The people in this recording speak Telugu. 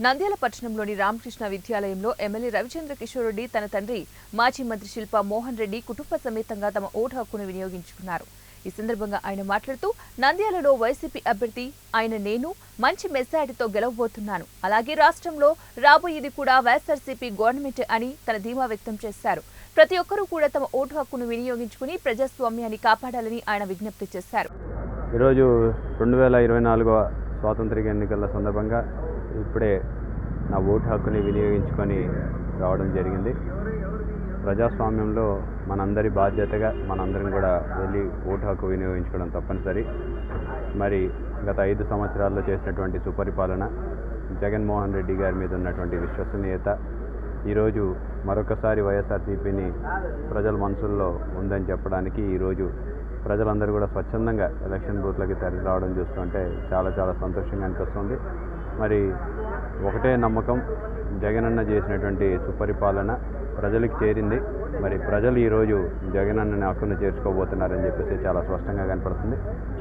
నంద్యాల పట్టణంలోని రామకృష్ణ విద్యాలయంలో ఎమ్మెల్యే రవిచంద్ర కిషోర్ రెడ్డి తన తండ్రి మాజీ మంత్రి శిల్పా మోహన్ రెడ్డి కుటుంబ సమేతంగా తమ ఓటు హక్కును వినియోగించుకున్నారు. ఈ సందర్భంగా ఆయన మాట్లాడుతూ నంద్యాలలో వైసీపీ అభ్యర్థి ఆయన నేను మంచి మెజారిటీతో గెలవబోతున్నాను. అలాగే రాష్ట్రంలో రాబోయేది కూడా వైఎస్ఆర్సీపీ గవర్నమెంట్ అని తన ధీమా వ్యక్తం చేశారు. ప్రతి ఒక్కరూ కూడా తమ ఓటు హక్కును వినియోగించుకుని ప్రజాస్వామ్యాన్ని కాపాడాలని ఆయన విజ్ఞప్తి చేశారు. ఈరోజు 2024 స్వాతంత్ర ఎన్నికల సందర్భంగా ఇప్పుడే నా ఓటు హక్కుని వినియోగించుకొని రావడం జరిగింది. ప్రజాస్వామ్యంలో మనందరి బాధ్యతగా మనందరం కూడా వెళ్ళి ఓటు హక్కు వినియోగించుకోవడం తప్పనిసరి. మరి గత 5 సంవత్సరాల్లో చేసినటువంటి సుపరిపాలన, జగన్మోహన్ రెడ్డి గారి మీద ఉన్నటువంటి విశ్వసనీయత ఈరోజు మరొకసారి వైఎస్ఆర్సీపీని ప్రజల మనసుల్లో ఉందని చెప్పడానికి ఈరోజు ప్రజలందరూ కూడా స్వచ్ఛందంగా ఎలక్షన్ బూత్లకి తరలి రావడం చూస్తుంటే చాలా చాలా సంతోషంగా అనిపిస్తుంది. మరి ఒకటే నమ్మకం, జగనన్న చేసినటువంటి సుపరిపాలన ప్రజలకు చేరింది. మరి ప్రజలు ఈరోజు జగనన్నని హక్కును చేర్చుకోబోతున్నారని చెప్పేసి చాలా స్పష్టంగా కనపడుతుంది.